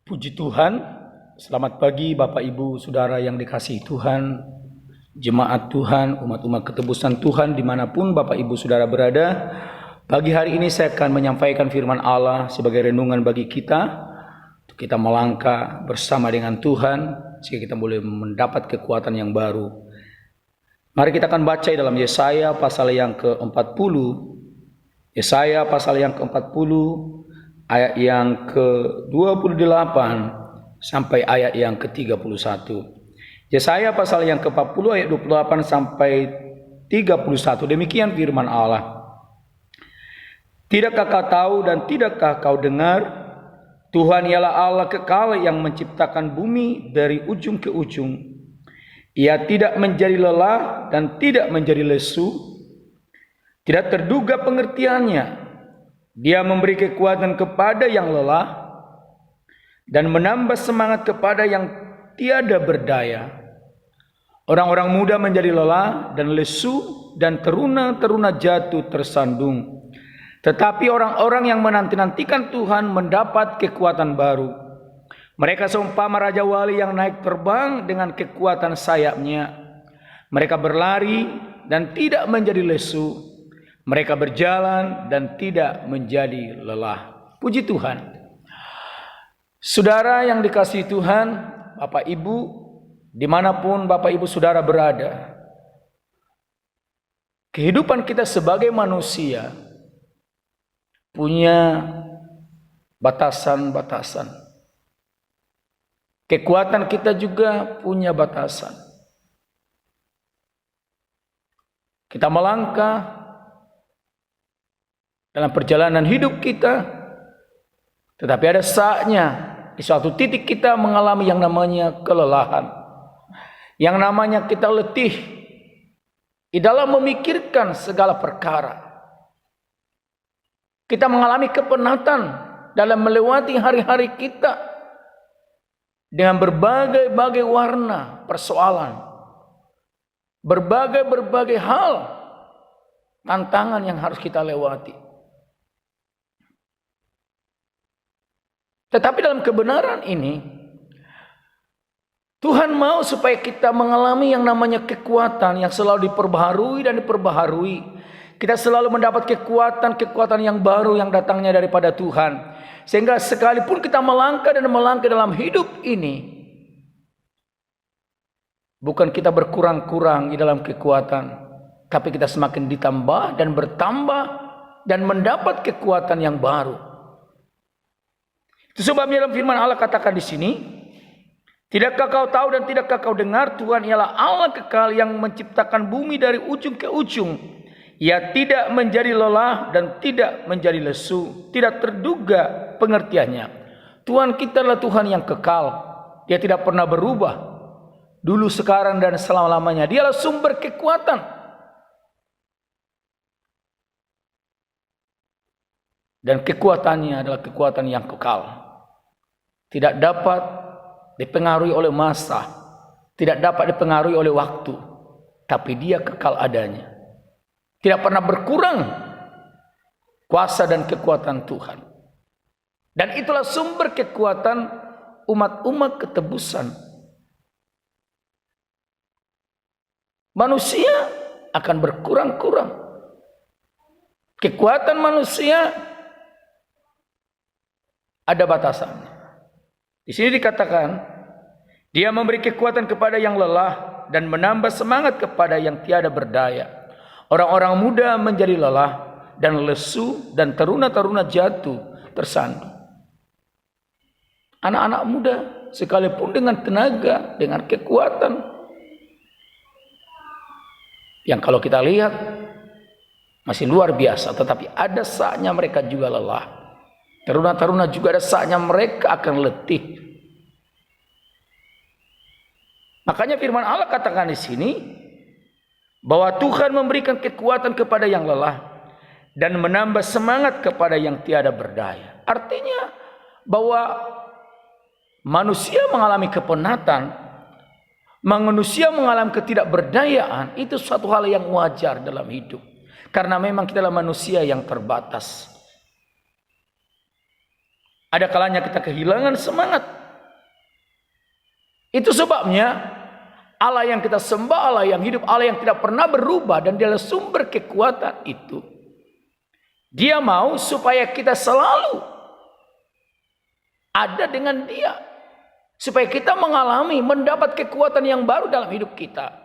Puji Tuhan, selamat pagi Bapak Ibu Saudara yang dikasihi Tuhan, jemaat Tuhan, umat-umat ketebusan Tuhan dimanapun Bapak Ibu Saudara berada. Pagi hari ini saya akan menyampaikan firman Allah sebagai renungan bagi kita. Kita melangkah bersama dengan Tuhan sehingga kita boleh mendapat kekuatan yang baru. Mari kita akan baca dalam Yesaya pasal yang ke-40. Yesaya pasal yang ke-40 ayat yang ke-28 sampai ayat yang ke-31. Yesaya pasal yang ke-40 ayat 28 sampai 31. Demikian firman Allah. Tidakkah kau tahu dan tidakkah kau dengar? Tuhan ialah Allah kekal yang menciptakan bumi dari ujung ke ujung. Ia tidak menjadi lelah dan tidak menjadi lesu. Tidak terduga pengertiannya. Dia memberi kekuatan kepada yang lelah dan menambah semangat kepada yang tiada berdaya. Orang-orang muda menjadi lelah dan lesu dan teruna-teruna jatuh tersandung. Tetapi orang-orang yang menanti-nantikan Tuhan mendapat kekuatan baru. Mereka seumpama raja wali yang naik terbang dengan kekuatan sayapnya. Mereka berlari dan tidak menjadi lesu. Mereka berjalan dan tidak menjadi lelah. Puji Tuhan. Saudara yang dikasihi Tuhan, Bapak Ibu, dimanapun Bapak Ibu Saudara berada, kehidupan kita sebagai manusia punya batasan-batasan. Kekuatan kita juga punya batasan. Kita melangkah dalam perjalanan hidup kita, tetapi ada saatnya di suatu titik kita mengalami yang namanya kelelahan, yang namanya kita letih di dalam memikirkan segala perkara. Kita mengalami kepenatan dalam melewati hari-hari kita dengan berbagai-bagai warna persoalan, berbagai hal tantangan yang harus kita lewati. Tetapi dalam kebenaran ini, Tuhan mau supaya kita mengalami yang namanya kekuatan yang selalu diperbaharui dan diperbaharui. Kita selalu mendapat kekuatan yang baru yang datangnya daripada Tuhan. Sehingga sekalipun kita melangkah dalam hidup ini, bukan kita berkurang-kurang di dalam kekuatan, tapi kita semakin ditambah dan bertambah dan mendapat kekuatan yang baru. Itu sebabnya dalam firman Allah katakan di sini, tidakkah kau tahu dan tidakkah kau dengar? Tuhan ialah Allah kekal yang menciptakan bumi dari ujung ke ujung. Ia tidak menjadi lelah dan tidak menjadi lesu. Tidak terduga pengertiannya. Tuhan kita adalah Tuhan yang kekal. Dia tidak pernah berubah. Dulu, sekarang, dan selama-lamanya. Dialah sumber kekuatan. Dan kekuatannya adalah kekuatan yang kekal. Tidak dapat dipengaruhi oleh masa. Tidak dapat dipengaruhi oleh waktu. Tapi dia kekal adanya. Tidak pernah berkurang kuasa dan kekuatan Tuhan. Dan itulah sumber kekuatan umat-umat ketebusan. Manusia akan berkurang-kurang. Kekuatan manusia ada batasannya. Di sini dikatakan, dia memberi kekuatan kepada yang lelah dan menambah semangat kepada yang tiada berdaya. Orang-orang muda menjadi lelah dan lesu dan teruna-teruna jatuh tersandung. Anak-anak muda sekalipun dengan tenaga, dengan kekuatan, yang kalau kita lihat masih luar biasa, tetapi ada saatnya mereka juga lelah. Teruna-teruna juga ada saatnya mereka akan letih. Makanya firman Allah katakan di sini bahwa Tuhan memberikan kekuatan kepada yang lelah dan menambah semangat kepada yang tiada berdaya. Artinya bahwa manusia mengalami kepenatan, manusia mengalami ketidakberdayaan, itu suatu hal yang wajar dalam hidup. Karena memang kita adalah manusia yang terbatas. Ada kalanya kita kehilangan semangat. Itu sebabnya Allah yang kita sembah, Allah yang hidup, Allah yang tidak pernah berubah dan Dia adalah sumber kekuatan itu. Dia mau supaya kita selalu ada dengan Dia, supaya kita mendapat kekuatan yang baru dalam hidup kita.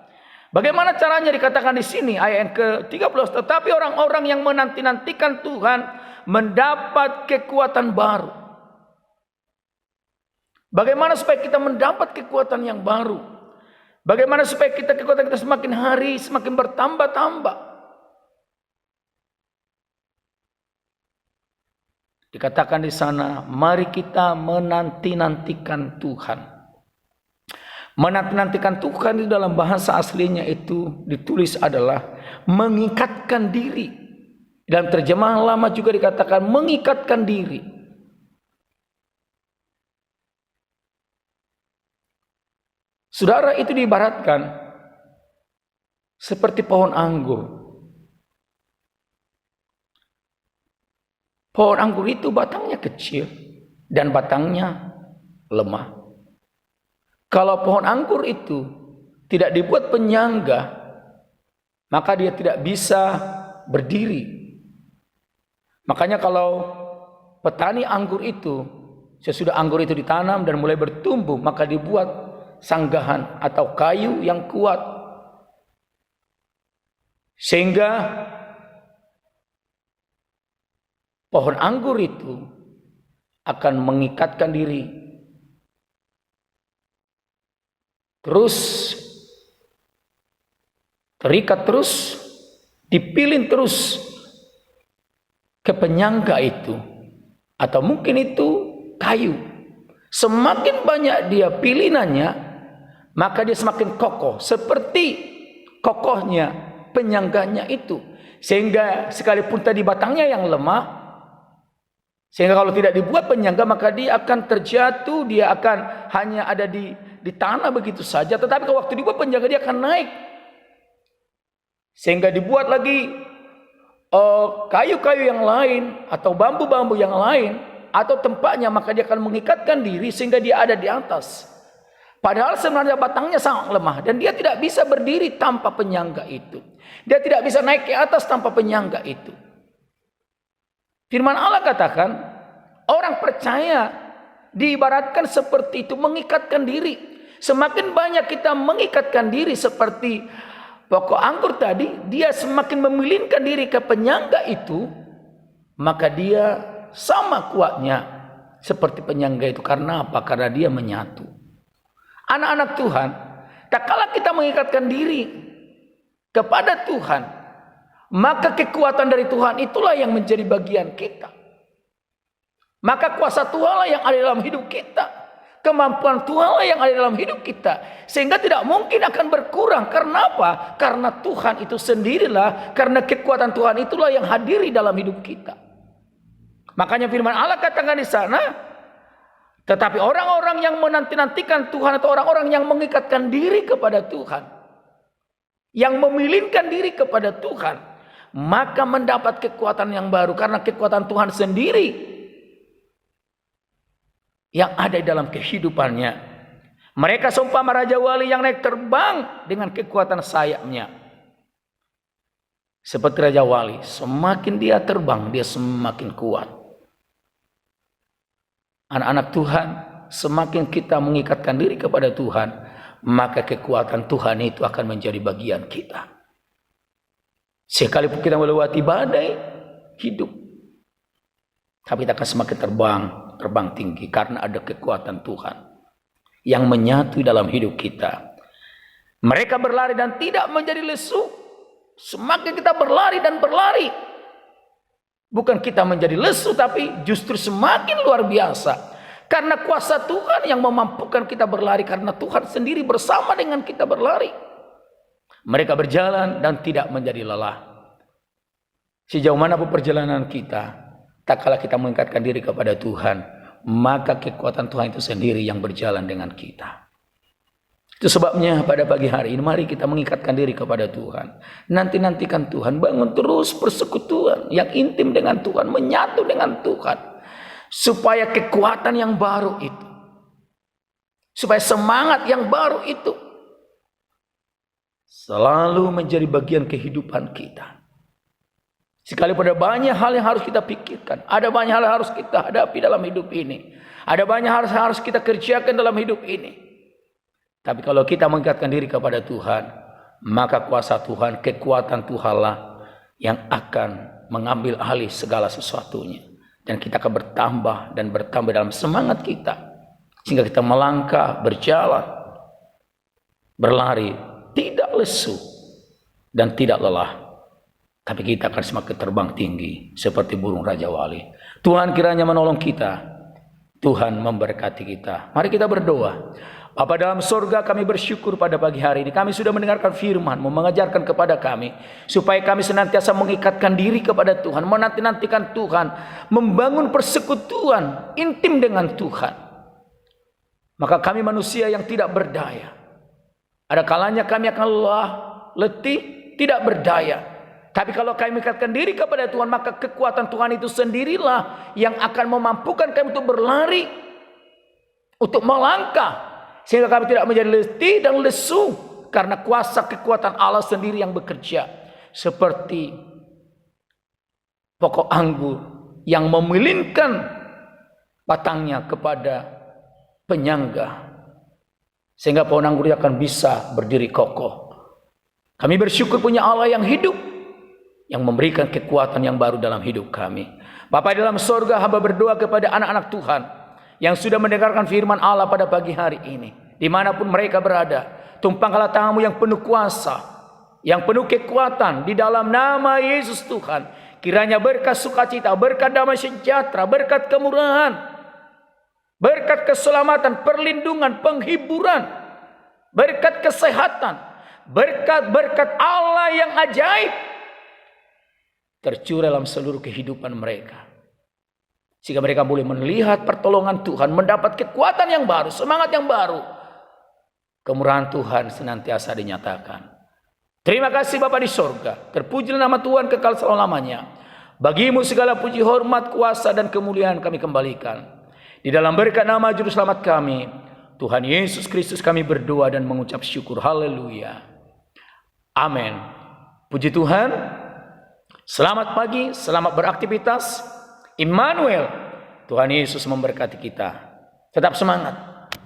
Bagaimana caranya dikatakan di sini ayat yang ke-13, tetapi orang-orang yang menanti-nantikan Tuhan mendapat kekuatan baru. Bagaimana supaya kita mendapat kekuatan yang baru? Bagaimana supaya kekuatan kita semakin hari semakin bertambah-tambah? Dikatakan di sana, mari kita menanti-nantikan Tuhan. Menanti-nantikan Tuhan di dalam bahasa aslinya itu ditulis adalah mengikatkan diri. Dalam terjemahan lama juga dikatakan mengikatkan diri. Saudara, itu diibaratkan seperti pohon anggur. Pohon anggur itu batangnya kecil dan batangnya lemah. Kalau pohon anggur itu tidak dibuat penyangga, maka dia tidak bisa berdiri. Makanya kalau petani anggur itu, sesudah anggur itu ditanam dan mulai bertumbuh, maka dibuat sanggahan atau kayu yang kuat, sehingga pohon anggur itu akan mengikatkan diri, terus terikat terus, dipilih terus ke penyangga itu, atau mungkin itu kayu. Semakin banyak dia pilinannya, maka dia semakin kokoh, seperti kokohnya penyangganya itu. Sehingga sekalipun tadi batangnya yang lemah, sehingga kalau tidak dibuat penyangga, maka dia akan terjatuh, dia akan hanya ada di tanah begitu saja. Tetapi kalau waktu dibuat penyangga, dia akan naik. Sehingga dibuat lagi kayu-kayu yang lain, atau bambu-bambu yang lain, atau tempatnya, maka dia akan mengikatkan diri sehingga dia ada di atas. Padahal sebenarnya batangnya sangat lemah dan dia tidak bisa berdiri tanpa penyangga itu. Dia tidak bisa naik ke atas tanpa penyangga itu. Firman Allah katakan, orang percaya diibaratkan seperti itu, mengikatkan diri. Semakin banyak kita mengikatkan diri seperti pokok anggur tadi, dia semakin memilingkan diri ke penyangga itu, maka dia sama kuatnya seperti penyangga itu. Karena apa? Karena dia menyatu. Anak-anak Tuhan, tak kala kita mengikatkan diri kepada Tuhan, maka kekuatan dari Tuhan itulah yang menjadi bagian kita. Maka kuasa Tuhanlah yang ada dalam hidup kita, kemampuan Tuhanlah yang ada dalam hidup kita, sehingga tidak mungkin akan berkurang. Karena apa? Karena Tuhan itu sendirilah, karena kekuatan Tuhan itulah yang hadiri dalam hidup kita. Makanya firman Allah katakan di sana, tetapi orang-orang yang menanti-nantikan Tuhan, atau orang-orang yang mengikatkan diri kepada Tuhan, yang memilihkan diri kepada Tuhan, maka mendapat kekuatan yang baru. Karena kekuatan Tuhan sendiri yang ada di dalam kehidupannya. Mereka seumpama raja wali yang naik terbang dengan kekuatan sayapnya. Seperti raja wali, semakin dia terbang, dia semakin kuat. Anak-anak Tuhan, semakin kita mengikatkan diri kepada Tuhan, maka kekuatan Tuhan itu akan menjadi bagian kita. Sekalipun kita melewati badai hidup, tapi kita akan semakin terbang tinggi karena ada kekuatan Tuhan yang menyatu dalam hidup kita. Mereka berlari dan tidak menjadi lesu. Semakin kita berlari dan berlari, bukan kita menjadi lesu, tapi justru semakin luar biasa. Karena kuasa Tuhan yang memampukan kita berlari, karena Tuhan sendiri bersama dengan kita berlari. Mereka berjalan dan tidak menjadi lelah. Sejauh mana pun perjalanan kita, tak kala kita mengikatkan diri kepada Tuhan, maka kekuatan Tuhan itu sendiri yang berjalan dengan kita. Itu sebabnya pada pagi hari ini mari kita mengikatkan diri kepada Tuhan. Nantikan Tuhan, bangun terus persekutuan yang intim dengan Tuhan, menyatu dengan Tuhan. supaya kekuatan yang baru itu, supaya semangat yang baru itu selalu menjadi bagian kehidupan kita. Sekalipun ada banyak hal yang harus kita pikirkan, ada banyak hal yang harus kita hadapi dalam hidup ini, ada banyak hal yang harus kita kerjakan dalam hidup ini. Tapi kalau kita mengikatkan diri kepada Tuhan, maka kuasa Tuhan, kekuatan Tuhanlah yang akan mengambil alih segala sesuatunya. Dan kita akan bertambah dan bertambah dalam semangat kita, sehingga kita melangkah, berjalan, berlari, tidak lesu dan tidak lelah. Tapi kita akan semakin terbang tinggi seperti burung Raja Wali. Tuhan kiranya menolong kita. Tuhan memberkati kita. Mari kita berdoa. Bapa dalam surga, kami bersyukur pada pagi hari ini. Kami sudah mendengarkan firman-Mu, mengajarkan kepada kami, supaya kami senantiasa mengikatkan diri kepada Tuhan, menanti-nantikan Tuhan, membangun persekutuan intim dengan Tuhan. Maka kami manusia yang tidak berdaya. Ada kalanya kami akan lelah, letih, tidak berdaya. Tapi kalau kami mengikatkan diri kepada Tuhan, maka kekuatan Tuhan itu sendirilah yang akan memampukan kami untuk berlari, untuk melangkah, sehingga kami tidak menjadi letih dan lesu, karena kuasa kekuatan Allah sendiri yang bekerja. Seperti pokok anggur yang memilingkan batangnya kepada penyangga, sehingga pohon anggur akan bisa berdiri kokoh. Kami bersyukur punya Allah yang hidup, yang memberikan kekuatan yang baru dalam hidup kami. Bapa dalam surga, hamba berdoa kepada anak-anak Tuhan yang sudah mendengarkan firman Allah pada pagi hari ini, dimanapun mereka berada. Tumpangkanlah tangan-Mu yang penuh kuasa, yang penuh kekuatan, di dalam nama Yesus Tuhan. Kiranya berkat sukacita, berkat damai sejahtera, berkat kemurahan, berkat keselamatan, perlindungan, penghiburan, berkat kesehatan, berkat-berkat Allah yang ajaib tercurah dalam seluruh kehidupan mereka, sehingga mereka boleh melihat pertolongan Tuhan, mendapat kekuatan yang baru, semangat yang baru. Kemurahan Tuhan senantiasa dinyatakan. Terima kasih Bapa di surga, terpujilah nama Tuhan kekal selama-lamanya. Bagi-Mu segala puji, hormat, kuasa dan kemuliaan kami kembalikan. Di dalam berkat nama Juru Selamat kami, Tuhan Yesus Kristus, kami berdoa dan mengucap syukur. Haleluya. Amin. Puji Tuhan. Selamat pagi, selamat beraktivitas. Immanuel, Tuhan Yesus memberkati kita. Tetap semangat.